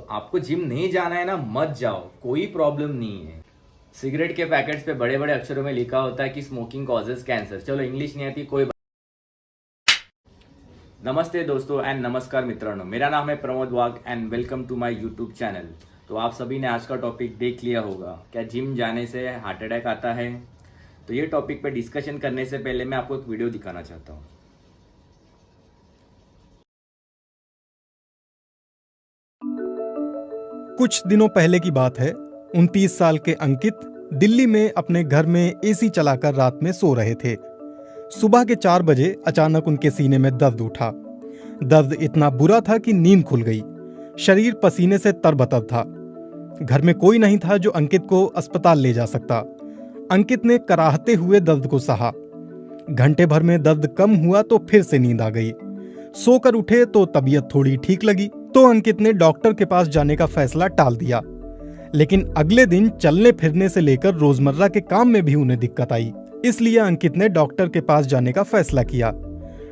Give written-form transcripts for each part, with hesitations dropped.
आपको जिम नहीं जाना है ना, मत जाओ, कोई प्रॉब्लम नहीं है। सिगरेट के पैकेट्स पे बड़े बड़े अक्षरों में लिखा होता है कि स्मोकिंग कॉजेज कैंसर। चलो इंग्लिश नहीं आती, कोई नमस्ते दोस्तों एंड नमस्कार मित्रांनो, मेरा नाम है Pramod Wagh and welcome to my YouTube channel. तो आप सभी ने आज का टॉपिक देख लिया होगा, क्या जिम जाने से हार्ट अटैक आता है। तो ये टॉपिक पे डिस्कशन करने से पहले मैं आपको एक वीडियो दिखाना चाहता हूँ। कुछ दिनों पहले की बात है। 29 साल के अंकित दिल्ली में अपने घर में एसी चलाकर रात में सो रहे थे। सुबह के 4 बजे अचानक उनके सीने में दर्द उठा। दर्द इतना बुरा था कि नींद खुल गई। शरीर पसीने से तरबतर था। घर में कोई नहीं था जो अंकित को अस्पताल ले जा सकता। अंकित ने कराहते हुए दर्द को सहा। घंटे भर में दर्द कम हुआ तो फिर से नींद आ गई। सोकर उठे तो तबीयत थोड़ी ठीक लगी, तो अंकित ने डॉक्टर के पास जाने का फैसला टाल दिया। लेकिन अगले दिन चलने फिरने से लेकर रोजमर्रा के काम में भी उन्हें दिक्कत आई। इसलिए अंकित ने डॉक्टर के पास जाने का फैसला किया।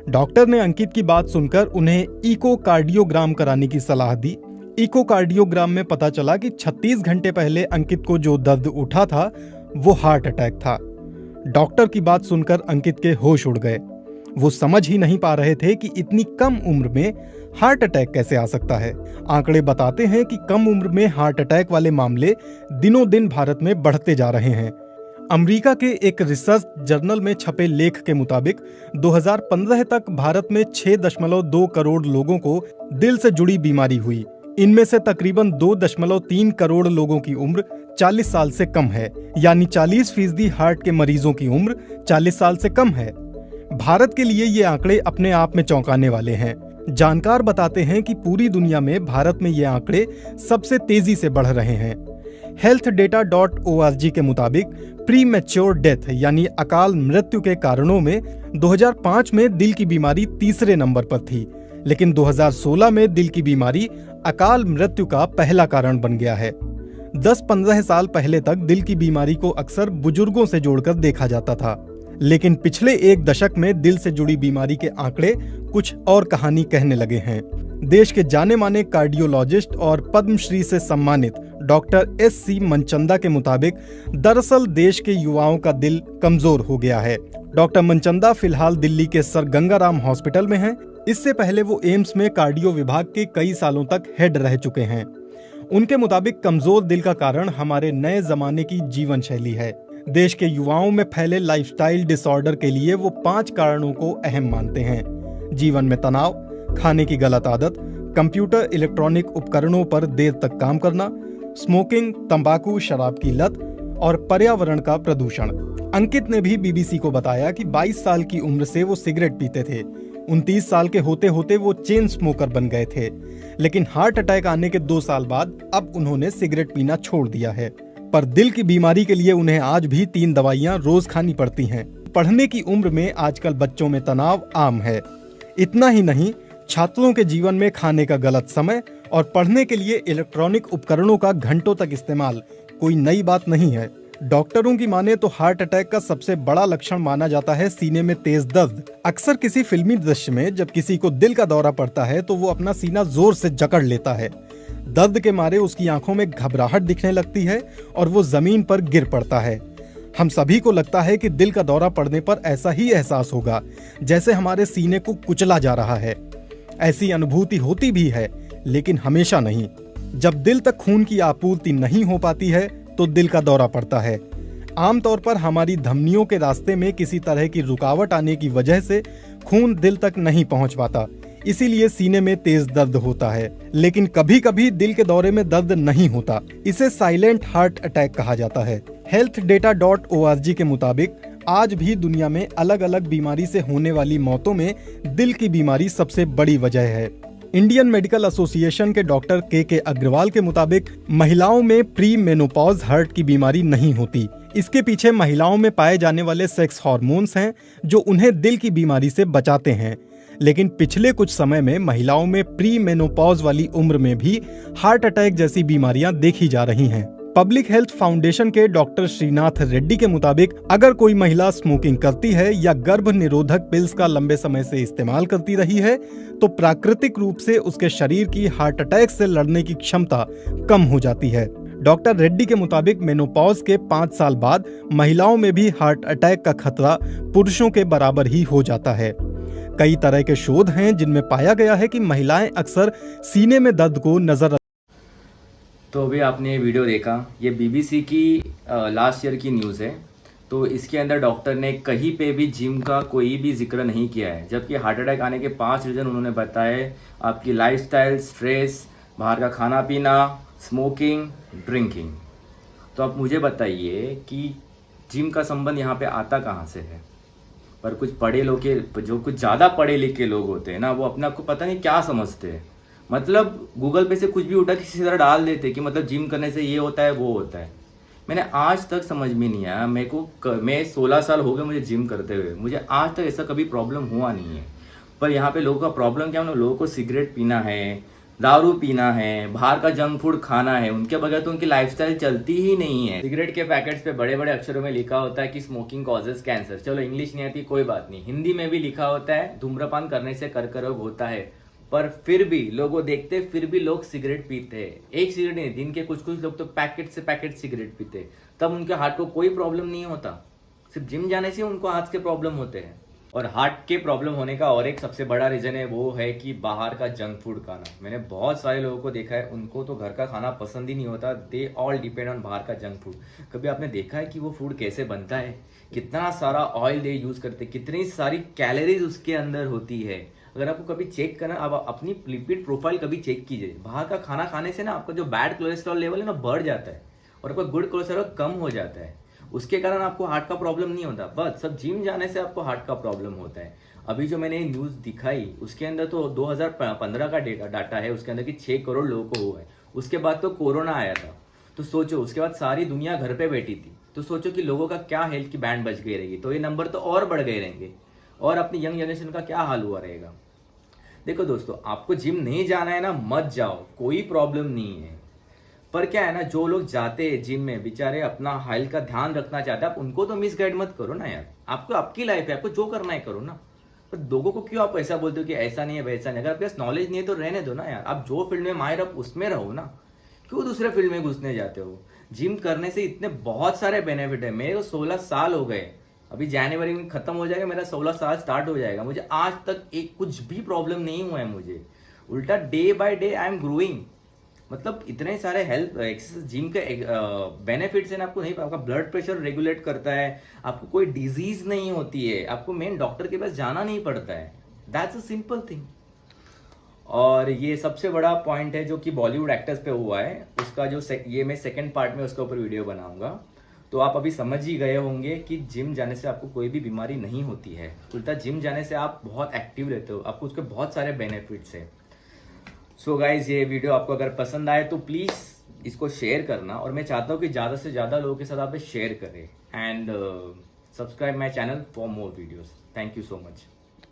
डॉक्टर ने अंकित की बात सुनकर उन्हें इकोकार्डियोग्राम कराने की सलाह दी। इकोकार्डियोग्राम में पता चला कि 36 घंटे पहले अंकित को जो दर्द उठा था वो हार्ट अटैक था। डॉक्टर की बात सुनकर अंकित के होश उड़ गए। वो समझ ही नहीं पा रहे थे कि इतनी कम उम्र में हार्ट अटैक कैसे आ सकता है। आंकड़े बताते हैं कि कम उम्र में हार्ट अटैक वाले मामले दिनों दिन भारत में बढ़ते जा रहे हैं। अमेरिका के एक रिसर्च जर्नल में छपे लेख के मुताबिक 2015 तक भारत में 6.2 करोड़ लोगों को दिल से जुड़ी बीमारी हुई। इनमें से तकरीबन 2.3 करोड़ लोगों की उम्र 40 साल से कम है, यानी 40% हार्ट के मरीजों की उम्र 40 साल से कम है। भारत के लिए ये आंकड़े अपने आप में चौंकाने वाले हैं। जानकार बताते हैं कि पूरी दुनिया में भारत में ये आंकड़े सबसे तेजी से बढ़ रहे हैं। healthdata.org के मुताबिक प्री मैच्योर डेथ यानी अकाल मृत्यु के कारणों में 2005 में दिल की बीमारी तीसरे नंबर पर थी, लेकिन 2016 में दिल की बीमारी अकाल मृत्यु का पहला कारण बन गया है। 10-15 साल पहले तक दिल की बीमारी को अक्सर बुजुर्गों से जोड़कर देखा जाता था, लेकिन पिछले एक दशक में दिल से जुड़ी बीमारी के आंकड़े कुछ और कहानी कहने लगे हैं। देश के जाने माने कार्डियोलॉजिस्ट और पद्मश्री से सम्मानित डॉक्टर SC मनचंदा के मुताबिक दरअसल देश के युवाओं का दिल कमजोर हो गया है। डॉक्टर मनचंदा फिलहाल दिल्ली के सर गंगाराम हॉस्पिटल में हैं। इससे पहले वो एम्स में कार्डियो विभाग के कई सालों तक हेड रह चुके हैं। उनके मुताबिक कमजोर दिल का कारण हमारे नए जमाने की जीवन शैली है। देश के युवाओं में फैले लाइफस्टाइल डिसऑर्डर के लिए वो 5 कारणों को अहम मानते हैं: जीवन में तनाव, खाने की गलत आदत, कंप्यूटर इलेक्ट्रॉनिक उपकरणों पर देर तक काम करना, स्मोकिंग, तंबाकू, शराब की लत और पर्यावरण का प्रदूषण। अंकित ने भी BBC को बताया कि 22 साल की उम्र से वो सिगरेट पीते थे। 29 साल के होते होते वो चेन स्मोकर बन गए थे, लेकिन हार्ट अटैक आने के 2 साल बाद अब उन्होंने सिगरेट पीना छोड़ दिया है। पर दिल की बीमारी के लिए उन्हें आज भी 3 दवाइयां रोज खानी पड़ती हैं। पढ़ने की उम्र में आजकल बच्चों में तनाव आम है। इतना ही नहीं, छात्रों के जीवन में खाने का गलत समय और पढ़ने के लिए इलेक्ट्रॉनिक उपकरणों का घंटों तक इस्तेमाल कोई नई बात नहीं है। डॉक्टरों की माने तो हार्ट अटैक का सबसे बड़ा लक्षण माना जाता है सीने में तेज दर्द। अक्सर किसी फिल्मी दृश्य में जब किसी को दिल का दौरा पड़ता है तो वो अपना सीना जोर से जकड़ लेता है। दर्द के मारे उसकी आंखों में घबराहट दिखने लगती है और वो जमीन पर गिर पड़ता है। हम सभी को लगता है कि दिल का दौरा पड़ने पर ऐसा ही एहसास होगा जैसे हमारे सीने को कुचला जा रहा है। ऐसी अनुभूति होती भी है, लेकिन हमेशा नहीं। जब दिल तक खून की आपूर्ति नहीं हो पाती है तो दिल का दौरा पड़ता है। आमतौर पर हमारी धमनियों के रास्ते में किसी तरह की रुकावट आने की वजह से खून दिल तक नहीं पहुंच पाता, इसीलिए सीने में तेज दर्द होता है। लेकिन कभी कभी दिल के दौरे में दर्द नहीं होता, इसे साइलेंट हार्ट अटैक कहा जाता है। healthdata.org के मुताबिक आज भी दुनिया में अलग अलग बीमारी से होने वाली मौतों में दिल की बीमारी सबसे बड़ी वजह है। इंडियन मेडिकल एसोसिएशन के डॉक्टर के अग्रवाल के मुताबिक महिलाओं में प्री मेनोपॉज हार्ट की बीमारी नहीं होती। इसके पीछे महिलाओं में पाए जाने वाले सेक्स हार्मोन्स हैं जो उन्हें दिल की बीमारी से बचाते हैं। लेकिन पिछले कुछ समय में महिलाओं में प्री मेनोपॉज वाली उम्र में भी हार्ट अटैक जैसी बीमारियां देखी जा रही हैं। पब्लिक हेल्थ फाउंडेशन के डॉक्टर श्रीनाथ रेड्डी के मुताबिक अगर कोई महिला स्मोकिंग करती है या गर्भ निरोधक पिल्स का लंबे समय से इस्तेमाल करती रही है तो प्राकृतिक रूप से उसके शरीर की हार्ट अटैक से लड़ने की क्षमता कम हो जाती है। डॉक्टर रेड्डी के मुताबिक मेनोपॉज के 5 साल बाद महिलाओं में भी हार्ट अटैक का खतरा पुरुषों के बराबर ही हो जाता है। कई तरह के शोध हैं जिनमें पाया गया है कि महिलाएं अक्सर सीने में दर्द को नजर। तो अभी आपने ये वीडियो देखा, ये बीबीसी की लास्ट ईयर की न्यूज़ है। तो इसके अंदर डॉक्टर ने कहीं पे भी जिम का कोई भी जिक्र नहीं किया है, जबकि हार्ट अटैक आने के 5 रीज़न उन्होंने बताए। आपकी लाइफस्टाइल, स्ट्रेस, बाहर का खाना पीना, स्मोकिंग, ड्रिंकिंग। तो आप मुझे बताइए कि जिम का संबंध यहाँ पे आता कहाँ से है। पर कुछ पढ़े लोग के, जो कुछ ज़्यादा पढ़े लिखे लोग होते हैं ना, वो अपने आप को पता नहीं क्या समझते हैं। मतलब गूगल पे से कुछ भी उठा किसी तरह डाल देते कि मतलब जिम करने से ये होता है वो होता है। मैंने आज तक समझ में नहीं आया, मैं 16 साल हो गए मुझे जिम करते हुए, मुझे आज तक ऐसा कभी प्रॉब्लम हुआ नहीं है। पर यहाँ पे लोगों का प्रॉब्लम क्या है, लोगों को सिगरेट पीना है, दारू पीना है, बाहर का जंक फूड खाना है, उनके बगैर तो उनकी लाइफस्टाइल चलती ही नहीं है। सिगरेट के पैकेट्स पे बड़े बड़े अक्षरों में लिखा होता है कि स्मोकिंग कॉजेज कैंसर। चलो इंग्लिश नहीं आती कोई बात नहीं, हिंदी में भी लिखा होता है धूम्रपान करने से कर्करोग होता है। पर फिर भी लोगों देखते, फिर भी लोग सिगरेट पीते हैं। एक सिगरेट नहीं, दिन के कुछ कुछ लोग तो पैकेट से पैकेट सिगरेट पीते हैं, तब उनके हार्ट को कोई प्रॉब्लम नहीं होता। सिर्फ जिम जाने से उनको हार्ट के प्रॉब्लम होते हैं। और हार्ट के प्रॉब्लम होने का और एक सबसे बड़ा रीजन है, वो है कि बाहर का जंक फूड खाना। मैंने बहुत सारे लोगों को देखा है, उनको तो घर का खाना पसंद ही नहीं होता। दे ऑल डिपेंड ऑन बाहर का जंक फूड। कभी आपने देखा है कि वो फूड कैसे बनता है, कितना सारा ऑयल दे यूज करते, कितनी सारी कैलोरीज उसके अंदर होती है। अगर आपको कभी चेक करना, आप अपनी लिपिड प्रोफाइल कभी चेक कीजिए। बाहर का खाना खाने से ना आपका जो बैड कोलेस्ट्रॉल लेवल है ना बढ़ जाता है और आपका गुड कोलेस्ट्रॉल कम हो जाता है। उसके कारण आपको हार्ट का प्रॉब्लम नहीं होता, बस सब जिम जाने से आपको हार्ट का प्रॉब्लम होता है। अभी जो मैंने न्यूज़ दिखाई उसके अंदर तो 2015 का डाटा है, उसके अंदर कि 6 करोड़ लोगों को हुआ है। उसके बाद तो कोरोना आया था, तो सोचो उसके बाद सारी दुनिया घर पे बैठी थी, तो सोचो कि लोगों का क्या हेल्थ की बैंड बच गई रहेगी, तो ये नंबर तो और बढ़ गए रहेंगे और अपनी यंग जनरेशन का क्या हाल हुआ रहेगा। देखो दोस्तों, आपको जिम नहीं जाना है ना, मत जाओ, कोई प्रॉब्लम नहीं है। पर क्या है ना, जो लोग जाते हैं जिम में, बेचारे अपना हेल्थ का ध्यान रखना चाहते हैं, आप उनको तो मिसगाइड मत करो ना यार। आपको आपकी लाइफ है, आपको जो करना है करो ना। पर लोगों को क्यों आप ऐसा बोलते हो कि ऐसा नहीं है वैसा नहीं। अगर आपके पास नॉलेज नहीं है तो रहने दो ना यार। आप जो फील्ड में माहिर आप उसमें रहो ना, क्यों दूसरे फील्ड में घुसने जाते हो। जिम करने से इतने बहुत सारे बेनिफिट है। मेरे को 16 साल हो गए, अभी जनवरी में खत्म हो जाएगा, मेरा 16 साल स्टार्ट हो जाएगा। मुझे आज तक एक कुछ भी प्रॉब्लम नहीं हुआ है मुझे, उल्टा day by day I am growing. मतलब इतने सारे हेल्थ एक्सरसाइज जिम के बेनिफिट्स हैं ना, आपको नहीं। आपका ब्लड प्रेशर रेगुलेट करता है, आपको कोई डिजीज नहीं होती है, आपको मेन डॉक्टर के पास जाना नहीं पड़ता है। That's a simple thing. और ये सबसे बड़ा पॉइंट है जो कि बॉलीवुड एक्टर्स पे हुआ है, उसका जो ये मैं सेकंड पार्ट में उसके ऊपर वीडियो बनाऊंगा। तो आप अभी समझ ही गए होंगे कि जिम जाने से आपको कोई भी बीमारी नहीं होती है, उल्टा जिम जाने से आप बहुत एक्टिव रहते हो, आपको उसके बहुत सारे बेनिफिट्स हैं। सो गाइज, ये वीडियो आपको अगर पसंद आए तो प्लीज़ इसको शेयर करना, और मैं चाहता हूँ कि ज़्यादा से ज़्यादा लोगों के साथ आप शेयर करें। And subscribe my channel for more videos. Thank you so much.